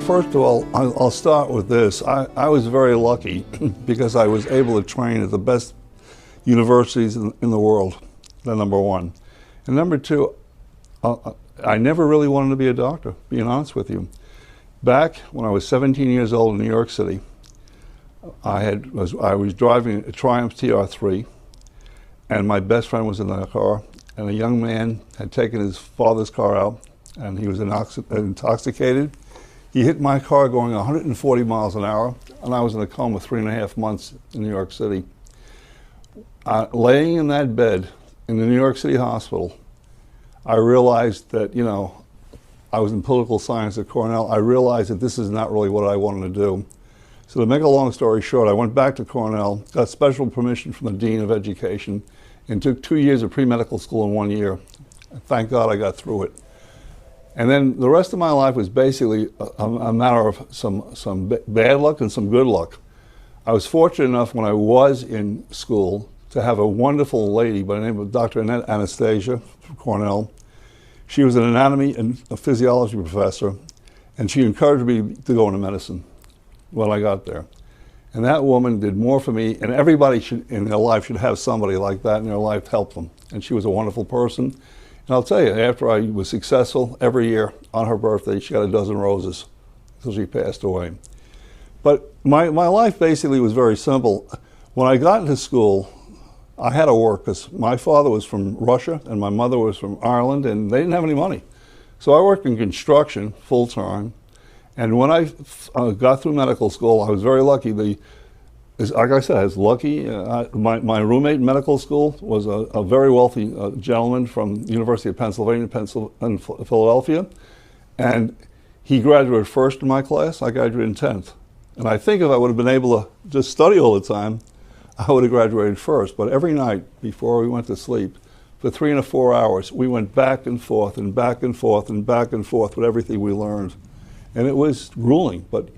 First of all, I'll start with this. I was very lucky because I was able to train at the best universities in the world, number one. And number two, I never really wanted to be a doctor, being honest with you. Back when I was 17 years old in New York City, I was driving a Triumph TR3, and my best friend was in that car, and a young man had taken his father's car out, and he was intoxicated. He hit my car going 140 miles an hour, and I was in a coma 3.5 months in New York City. Laying in that bed in the New York City hospital, I realized that, you know, I was in political science at Cornell. I realized that this is not really what I wanted to do. So to make a long story short, I went back to Cornell, got special permission from the Dean of Education, and took 2 years of pre-medical school in 1 year. Thank God I got through it. And then the rest of my life was basically a matter of some bad luck and some good luck. I was fortunate enough when I was in school to have a wonderful lady by the name of Dr. Anastasia from Cornell. She was an anatomy and a physiology professor, and she encouraged me to go into medicine when I got there. And that woman did more for me, and everybody in their life should have somebody like that in their life to help them. And she was a wonderful person. And I'll tell you, after I was successful, every year on her birthday, she got a dozen roses until she passed away. But my life basically was very simple. When I got into school, I had to work because my father was from Russia and my mother was from Ireland, and they didn't have any money. So I worked in construction full-time. And when I got through medical school, I was very lucky. Like I said, I was lucky. My roommate in medical school was a very wealthy gentleman from the University of Pennsylvania, Philadelphia. And he graduated first in my class. I graduated in 10th. And I think if I would have been able to just study all the time, I would have graduated first. But every night before we went to sleep, for 3 and 4 hours, we went back and forth and back and forth and back and forth with everything we learned. And it was grueling, but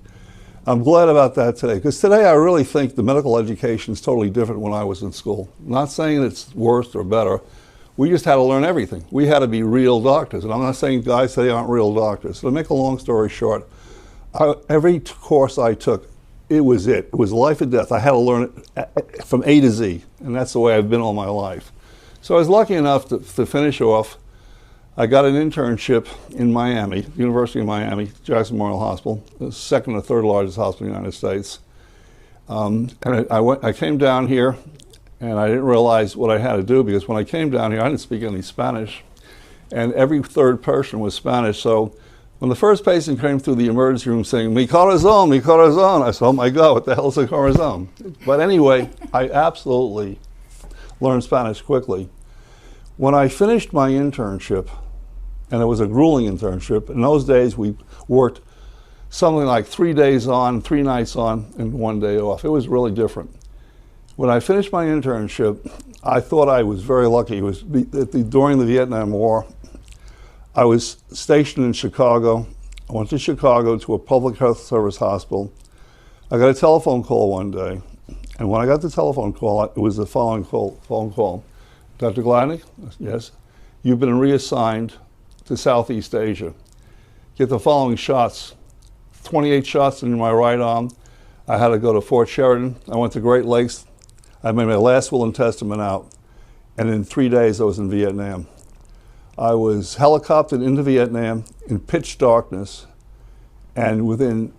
I'm glad about that today, because today I really think the medical education is totally different when I was in school. I'm not saying it's worse or better. We just had to learn everything. We had to be real doctors, and I'm not saying guys today aren't real doctors. So to make a long story short, every course I took, it was life or death. I had to learn it from A to Z, and that's the way I've been all my life. So I was lucky enough to finish off. I got an internship in Miami, University of Miami, Jackson Memorial Hospital, the second or third largest hospital in the United States. And I came down here, and I didn't realize what I had to do, because when I came down here, I didn't speak any Spanish, and every third person was Spanish. So when the first patient came through the emergency room saying, "Mi corazón, mi corazón," I said, "Oh my God, what the hell is a corazón?" But anyway, I absolutely learned Spanish quickly. When I finished my internship, and it was a grueling internship, in those days we worked something like 3 days on, 3 nights on, and 1 day off. It was really different. When I finished my internship, I thought I was very lucky. It was during the Vietnam War. I was stationed in Chicago. I went to Chicago to a public health service hospital. I got a telephone call one day, and when I got the telephone call, it was the following phone call. "Dr. Gladnick?" "Yes." "You've been reassigned to Southeast Asia. Get the following shots." 28 shots in my right arm. I had to go to Fort Sheridan. I went to Great Lakes. I made my last will and testament out. And in 3 days, I was in Vietnam. I was helicoptered into Vietnam in pitch darkness. And within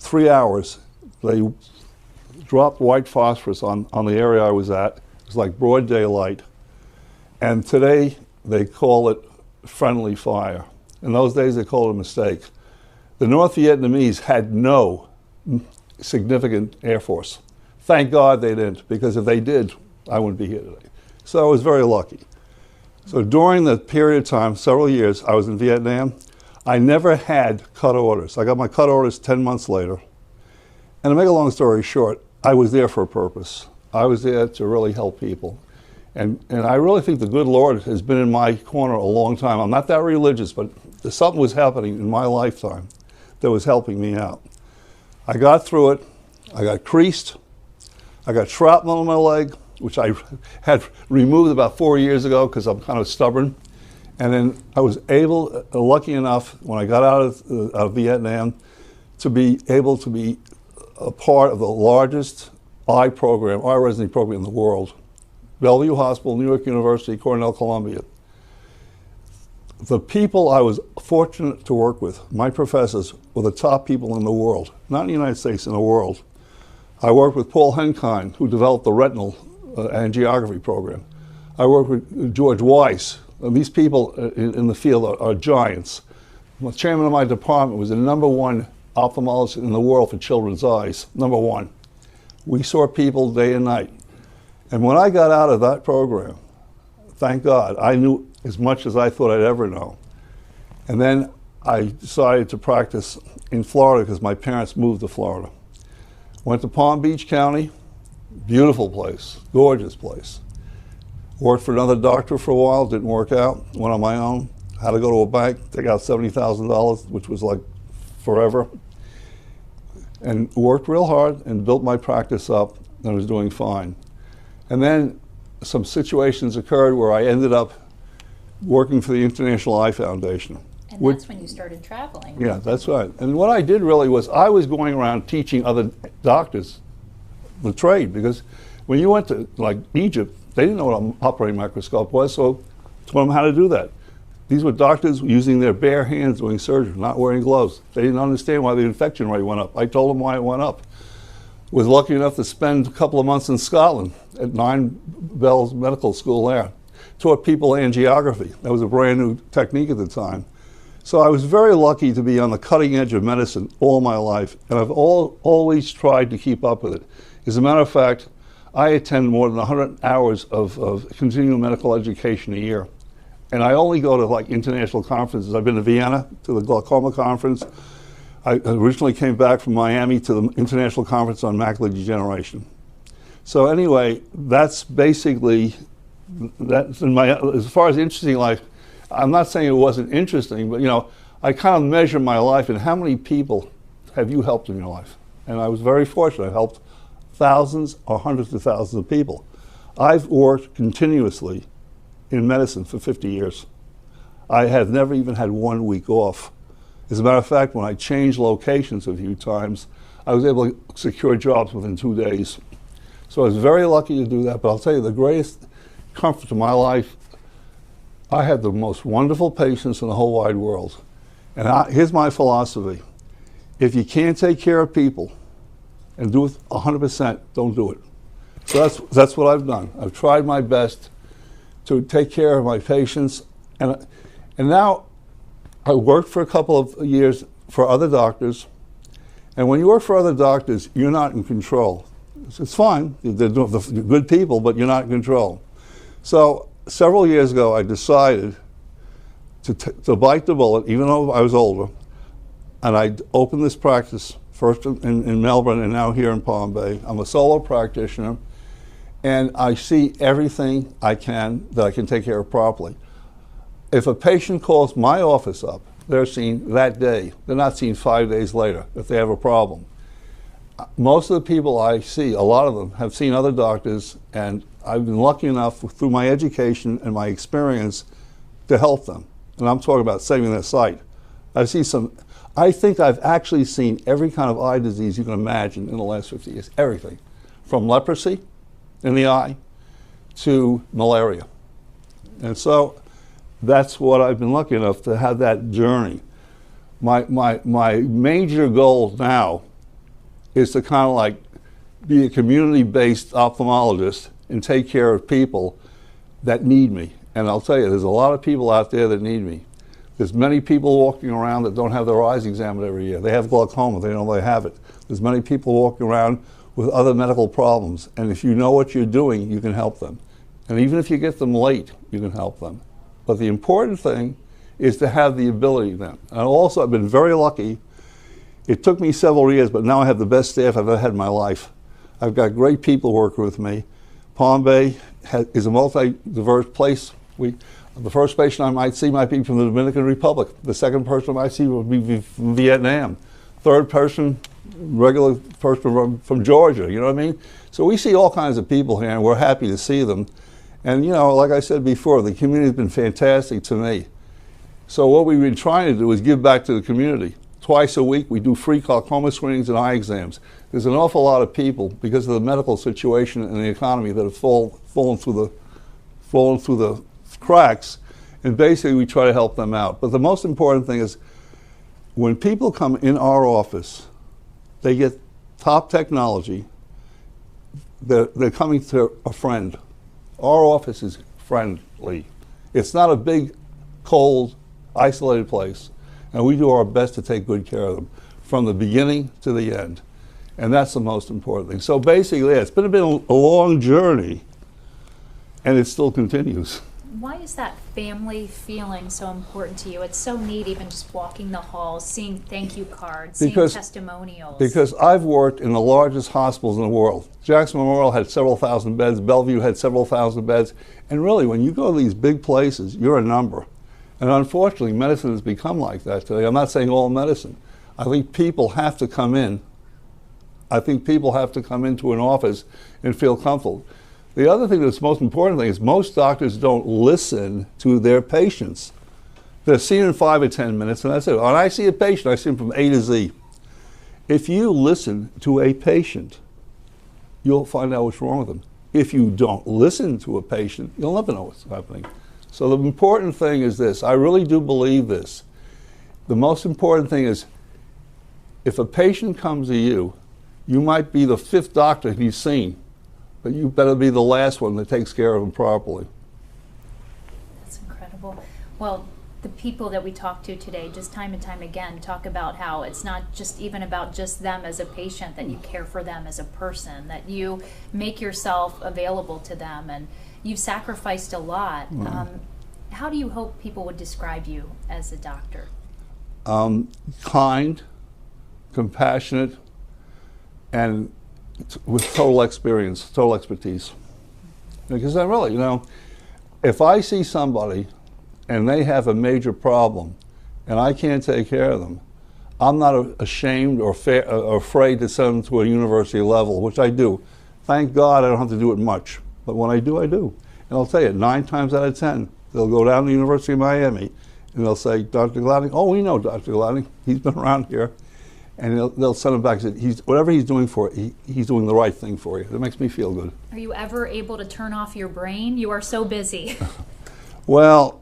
3 hours, they dropped white phosphorus on the area I was at. It was like broad daylight. And today, they call it friendly fire. In those days, they called it a mistake. The North Vietnamese had no significant Air Force. Thank God they didn't, because if they did, I wouldn't be here today. So I was very lucky. So during the period of time, several years, I was in Vietnam. I never had cut orders. I got my cut orders 10 months later. And to make a long story short, I was there for a purpose. I was there to really help people. And I really think the good Lord has been in my corner a long time. I'm not that religious, but something was happening in my lifetime that was helping me out. I got through it. I got creased. I got shrapnel in my leg, which I had removed about 4 years ago because I'm kind of stubborn. And then I was lucky enough, when I got out of Vietnam, to be able to be a part of the largest eye program, eye residency program in the world. Bellevue Hospital, New York University, Cornell, Columbia. The people I was fortunate to work with, my professors, were the top people in the world, not in the United States, in the world. I worked with Paul Henkind, who developed the retinal angiography program. I worked with George Weiss. And these people in the field are giants. The chairman of my department was the #1 ophthalmologist in the world for children's eyes, #1. We saw people day and night. And when I got out of that program, thank God, I knew as much as I thought I'd ever know. And then I decided to practice in Florida because my parents moved to Florida. Went to Palm Beach County, beautiful place, gorgeous place. Worked for another doctor for a while, didn't work out, went on my own, had to go to a bank, take out $70,000, which was like forever, and worked real hard and built my practice up and was doing fine. And then some situations occurred where I ended up working for the International Eye Foundation. And that's when you started traveling. Yeah, that's right. And what I did really was I was going around teaching other doctors the trade, because when you went to like Egypt, they didn't know what an operating microscope was, so I taught them how to do that. These were doctors using their bare hands doing surgery, not wearing gloves. They didn't understand why the infection rate went up. I told them why it went up. Was lucky enough to spend a couple of months in Scotland at 9 Bells Medical School there. Taught people angiography. That was a brand new technique at the time. So I was very lucky to be on the cutting edge of medicine all my life, and I've always tried to keep up with it. As a matter of fact, I attend more than 100 hours of continuing medical education a year. And I only go to like international conferences. I've been to Vienna to the glaucoma conference. I originally came back from Miami to the International Conference on Macular Degeneration. So anyway, that's basically, that's in my, as far as interesting life, I'm not saying it wasn't interesting, but you know, I kind of measure my life in how many people have you helped in your life? And I was very fortunate. I helped thousands or hundreds of thousands of people. I've worked continuously in medicine for 50 years. I have never even had 1 week off. As a matter of fact, when I changed locations a few times, I was able to secure jobs within 2 days. So I was very lucky to do that, but I'll tell you the greatest comfort to my life, I had the most wonderful patients in the whole wide world. And here's my philosophy. If you can't take care of people and do it 100%, don't do it. So that's what I've done. I've tried my best to take care of my patients. And now I worked for a couple of years for other doctors. And when you work for other doctors, you're not in control. It's fine, they're good people, but you're not in control. So several years ago, I decided to bite the bullet, even though I was older, and I opened this practice first in Melbourne and now here in Palm Bay. I'm a solo practitioner, and I see everything I can that I can take care of properly. If a patient calls my office up, they're seen that day. They're not seen 5 days later if they have a problem. Most of the people I see, a lot of them, have seen other doctors, and I've been lucky enough through my education and my experience to help them. And I'm talking about saving their sight. I think I've actually seen every kind of eye disease you can imagine in the last 50 years, everything. From leprosy in the eye to malaria. And so that's what I've been lucky enough to have that journey. My major goal now is to kind of like be a community-based ophthalmologist and take care of people that need me. And I'll tell you, there's a lot of people out there that need me. There's many people walking around that don't have their eyes examined every year. They have glaucoma, they know they have it. There's many people walking around with other medical problems, and if you know what you're doing, you can help them. And even if you get them late, you can help them. But the important thing is to have the ability then. And also, I've been very lucky. It took me several years, but now I have the best staff I've ever had in my life. I've got great people working with me. Palm Bay is a multi-diverse place. The first patient I might see might be from the Dominican Republic. The second person I might see will be from Vietnam. Third person, regular person from Georgia, you know what I mean? So we see all kinds of people here, and we're happy to see them. And you know, like I said before, the community's been fantastic to me. So what we've been trying to do is give back to the community. Twice a week, we do free glaucoma screenings and eye exams. There's an awful lot of people, because of the medical situation and the economy, that have fallen through the cracks, and basically we try to help them out. But the most important thing is, when people come in our office, they get top technology. They're coming to a friend. Our office is friendly. It's not a big, cold, isolated place. And we do our best to take good care of them from the beginning to the end. And that's the most important thing. So basically, it's been a long journey, and it still continues. Why is that family feeling so important to you? It's so neat, even just walking the halls, seeing thank you cards, seeing testimonials. Because I've worked in the largest hospitals in the world. Jackson Memorial had several thousand beds, Bellevue had several thousand beds, and really, when you go to these big places, you're a number. And unfortunately, medicine has become like that today. I'm not saying all medicine. I think people have to come in. I think people have to come into an office and feel comfortable. The other thing that's the most important thing is most doctors don't listen to their patients. They're seen in 5 or 10 minutes, and that's it. When I see a patient, I see him from A to Z. If you listen to a patient, you'll find out what's wrong with them. If you don't listen to a patient, you'll never know what's happening. So the important thing is this. I really do believe this. The most important thing is, if a patient comes to you, you might be the 5th doctor he's seen, but you better be the last one that takes care of him properly. That's incredible. Well, the people that we talk to today, just time and time again, talk about how it's not just even about just them as a patient, that you care for them as a person, that you make yourself available to them, and you've sacrificed a lot. How do you hope people would describe you as a doctor? Kind, compassionate, and with total experience, total expertise. Because I really, if I see somebody and they have a major problem and I can't take care of them, I'm not ashamed or afraid to send them to a university level, which I do. Thank God I don't have to do it much. But when I do, I do. And I'll tell you, 9 times out of 10, they'll go down to the University of Miami and they'll say, Dr. Gladnick, oh, we know Dr. Gladnick. He's been around here. And they'll send him back and say, whatever he's doing he's doing the right thing for you. That makes me feel good. Are you ever able to turn off your brain? You are so busy. Well,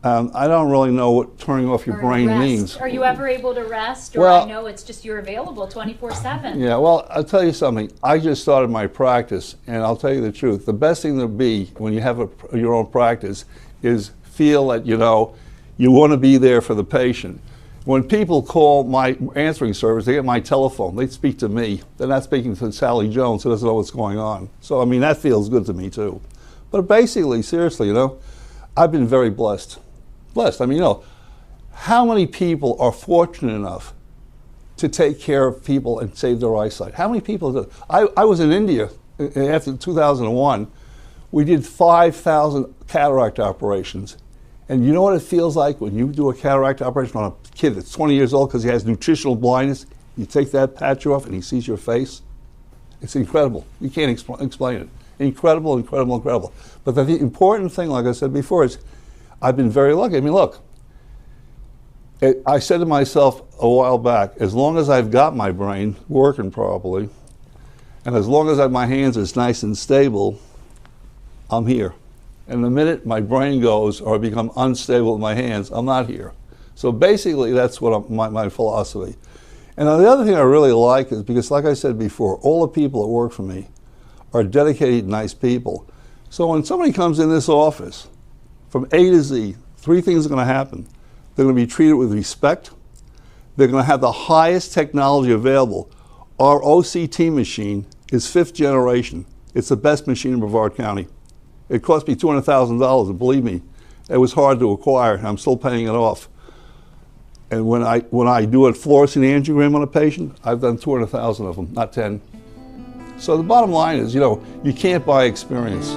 I don't really know what turning off your brain means. Are you ever able to rest? Or well, I know it's just you're available 24/7. Yeah, well, I'll tell you something. I just started my practice, and I'll tell you the truth. The best thing to be when you have your own practice is feel that, you want to be there for the patient. When people call my answering service, they get my telephone. They speak to me. They're not speaking to Sally Jones, who doesn't know what's going on. So, I mean, that feels good to me, too. But basically, seriously, I've been very blessed. I mean, how many people are fortunate enough to take care of people and save their eyesight? How many people do? I was in India after 2001. We did 5,000 cataract operations. And you know what it feels like when you do a cataract operation on a kid that's 20 years old because he has nutritional blindness? You take that patch off and he sees your face. It's incredible. You can't explain it. Incredible, incredible, incredible. But the important thing, like I said before, is I've been very lucky. I mean, look, I said to myself a while back, as long as I've got my brain working properly, and as long as my hands are nice and stable, I'm here. And the minute my brain goes or I become unstable with my hands, I'm not here. So basically, that's what my philosophy. And the other thing I really like is because, like I said before, all the people that work for me are dedicated, nice people. So when somebody comes in this office, from A to Z, 3 things are going to happen. They're going to be treated with respect. They're going to have the highest technology available. Our OCT machine is 5th generation. It's the best machine in Brevard County. It cost me $200,000, and believe me, it was hard to acquire. I'm still paying it off. And when I do a fluorescein angiogram on a patient, I've done 200,000 of them, not 10. So the bottom line is, you can't buy experience.